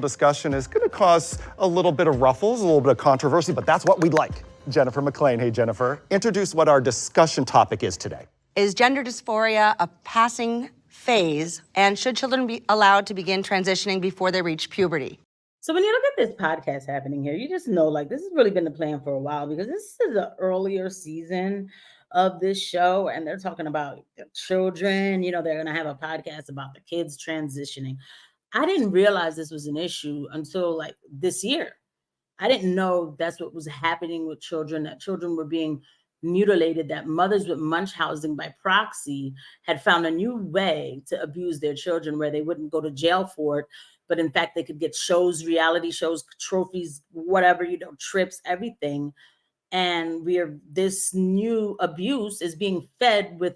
Discussion is going to cause a little bit of ruffles, a little bit of controversy, but that's what we'd like. Jennifer McLean. Hey, Jennifer. Introduce what our discussion topic is today. Is gender dysphoria a passing phase, and should children be allowed to begin transitioning before they reach puberty? So when you look at this podcast happening here, you just know like this has really been the plan for a while, because this is an earlier season of this show and they're talking about the children. They're going to have a podcast about the kids transitioning. I didn't realize this was an issue until like this year. I didn't know that's what was happening with children, that children were being mutilated, that mothers with Munchausen by proxy had found a new way to abuse their children where they wouldn't go to jail for it, but in fact, they could get shows, reality shows, trophies, whatever, trips, everything. And this new abuse is being fed with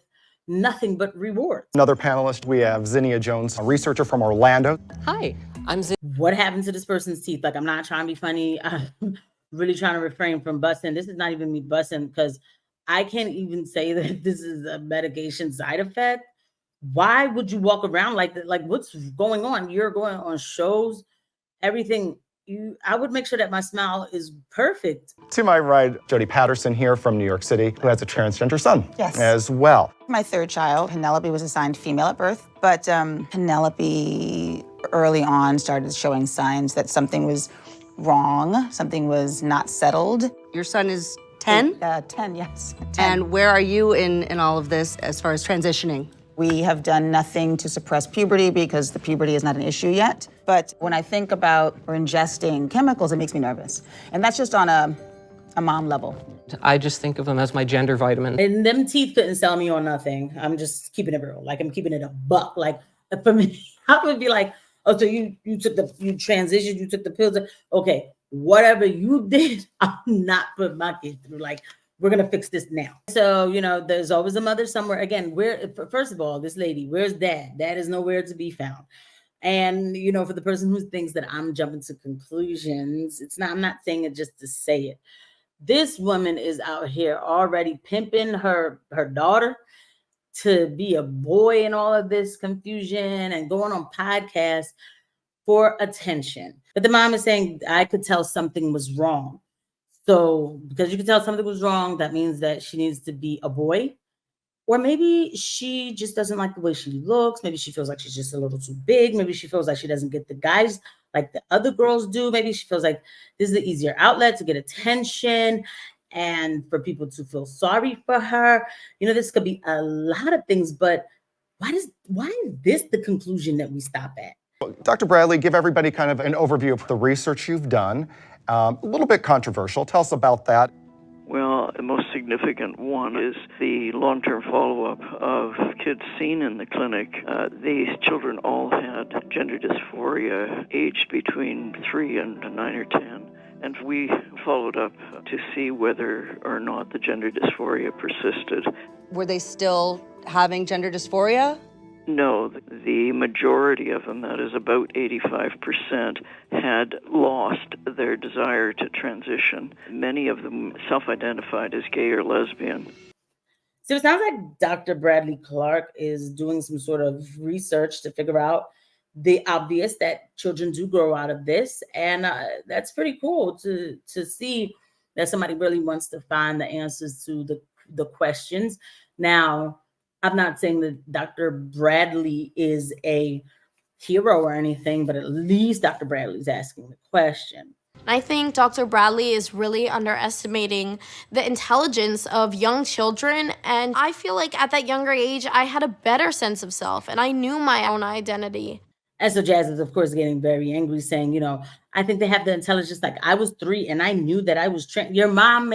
nothing but rewards. Another panelist, we have Zinnia Jones, a researcher from Orlando. Hi, I'm Zinnia. What happened to this person's teeth? Like, I'm not trying to be funny. I'm really trying to refrain from busting. This is not even me busting, because I can't even say that this is a medication side effect. Why would you walk around like that? Like, what's going on? You're going on shows, everything. I would make sure that my smile is perfect. To my right, Jody Patterson here from New York City, who has a transgender son as well. My third child, Penelope, was assigned female at birth, but Penelope early on started showing signs that something was wrong, something was not settled. Your son is 10? 10, yes. 10. And where are you in all of this as far as transitioning? We have done nothing to suppress puberty because the puberty is not an issue yet. But when I think about or ingesting chemicals, it makes me nervous. And that's just on a mom level. I just think of them as my gender vitamin. And them teeth couldn't sell me on nothing. I'm just keeping it real. Like, I'm keeping it a buck. Like, for me, I would be like, oh, so you transitioned, you took the pills. Okay, whatever you did, I'm not putting my kids through. Like, we're going to fix this now. So, there's always a mother somewhere. Again, first of all, this lady, where's dad? Dad is nowhere to be found. And, for the person who thinks that I'm jumping to conclusions, I'm not saying it just to say it. This woman is out here already pimping her daughter to be a boy and all of this confusion and going on podcasts for attention. But the mom is saying, I could tell something was wrong. So because you can tell something was wrong, that means that she needs to be a boy. Or maybe she just doesn't like the way she looks. Maybe she feels like she's just a little too big. Maybe she feels like she doesn't get the guys like the other girls do. Maybe she feels like this is the easier outlet to get attention and for people to feel sorry for her. This could be a lot of things, but why is this the conclusion that we stop at? Dr. Bradley, give everybody kind of an overview of the research you've done. A little bit controversial. Tell us about that. Well, the most significant one is the long-term follow-up of kids seen in the clinic. These children all had gender dysphoria aged between 3 and 9 or 10. And we followed up to see whether or not the gender dysphoria persisted. Were they still having gender dysphoria? No, the majority of them, that is about 85%, had lost their desire to transition. Many of them self-identified as gay or lesbian. So it sounds like Dr. Bradley Clark is doing some sort of research to figure out the obvious, that children do grow out of this. And that's pretty cool to see that somebody really wants to find the answers to the questions. Now, I'm not saying that Dr. Bradley is a hero or anything, but at least Dr. Bradley's asking the question. I think Dr. Bradley is really underestimating the intelligence of young children. And I feel like at that younger age, I had a better sense of self and I knew my own identity. And so Jazz is, of course, getting very angry, saying, I think they have the intelligence. Like, I was 3 and I knew that I was your mom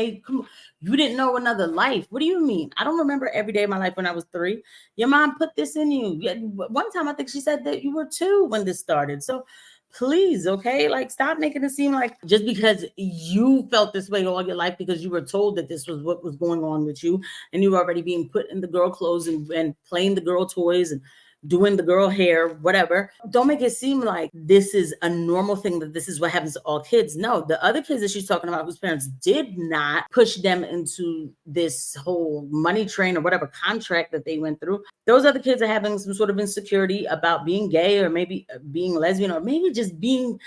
you didn't know another life. What do you mean? I don't remember every day of my life when I was 3. Your mom put this in you. One time, I think she said that you were 2 when this started. So please, okay, like, stop making it seem like just because you felt this way all your life because you were told that this was what was going on with you and you were already being put in the girl clothes and playing the girl toys and doing the girl hair, whatever. Don't make it seem like this is a normal thing, that this is what happens to all kids. No, the other kids that she's talking about whose parents did not push them into this whole money train or whatever contract that they went through, those other kids are having some sort of insecurity about being gay, or maybe being lesbian, or maybe just being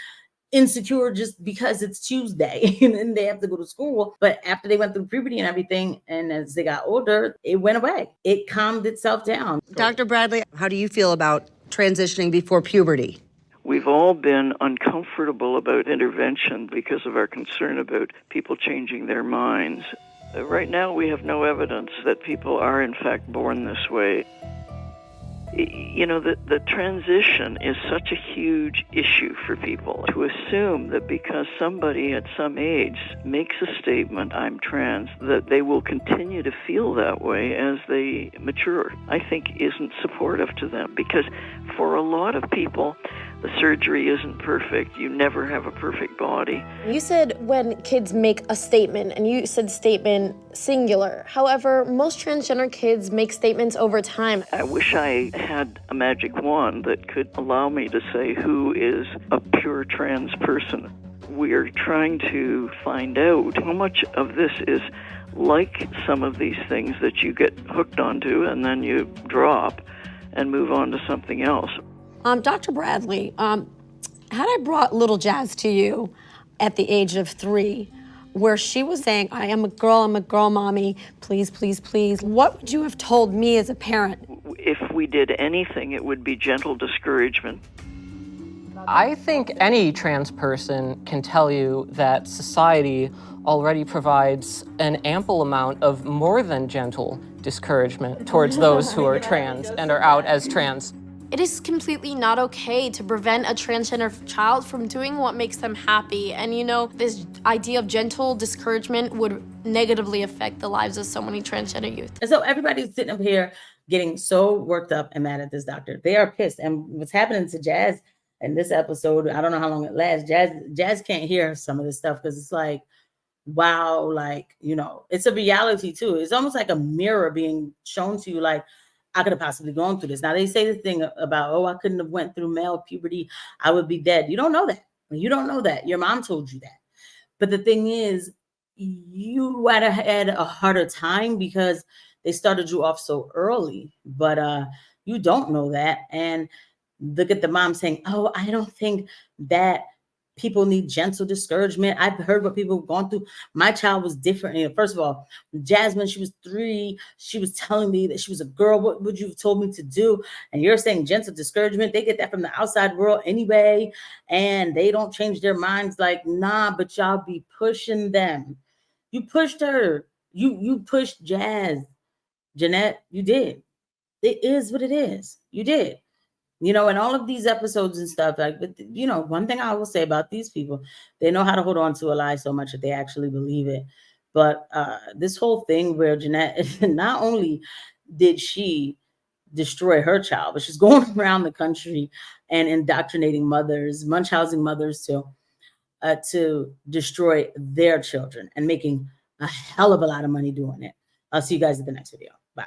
insecure just because it's Tuesday and then they have to go to school. But after they went through puberty and everything, and as they got older, it went away. It calmed itself down. Dr. Bradley, how do you feel about transitioning before puberty? We've all been uncomfortable about intervention because of our concern about people changing their minds. Right now, we have no evidence that people are, in fact, born this way. You know, the transition is such a huge issue for people. To assume that because somebody at some age makes a statement, I'm trans, that they will continue to feel that way as they mature, I think isn't supportive to them. Because for a lot of people, the surgery isn't perfect. You never have a perfect body. You said when kids make a statement, and you said statement singular. However, most transgender kids make statements over time. I wish I had a magic wand that could allow me to say who is a pure trans person. We're trying to find out how much of this is like some of these things that you get hooked onto and then you drop and move on to something else. Dr. Bradley, had I brought little Jazz to you at the age of 3, where she was saying, I'm a girl, mommy, please, please, please, what would you have told me as a parent? If we did anything, it would be gentle discouragement. I think any trans person can tell you that society already provides an ample amount of more than gentle discouragement towards those who are trans and are out as trans. It is completely not okay to prevent a transgender child from doing what makes them happy. And you know, this idea of gentle discouragement would negatively affect the lives of so many transgender youth. And so everybody's sitting up here getting so worked up and mad at this doctor. They are pissed. And what's happening to Jazz in this episode, I don't know how long it lasts. Jazz can't hear some of this stuff because it's like, wow, like, you know, it's a reality too. It's almost like a mirror being shown to you, like, I could have possibly gone through this. Now they say the thing about, oh, I couldn't have went through male puberty, I would be dead. You don't know that. You don't know that. Your mom told you that. But the thing is, you would have had a harder time because they started you off so early. But you don't know that. And look at the mom saying, oh, I don't think that people need gentle discouragement. I've heard what people have gone through. My child was different. You know, first of all, Jasmine, she was 3. She was telling me that she was a girl. What would you have told me to do? And you're saying gentle discouragement. They get that from the outside world anyway. And they don't change their minds. Like, nah, but y'all be pushing them. You pushed her. You pushed Jazz. Jeanette, you did. It is what it is. You did. You know, in all of these episodes and stuff, like, but you know, one thing I will say about these people, they know how to hold on to a lie so much that they actually believe it. But this whole thing where Jeanette, not only did she destroy her child, but she's going around the country and indoctrinating mothers, munchhousing mothers to destroy their children and making a hell of a lot of money doing it. I'll see you guys at the next video.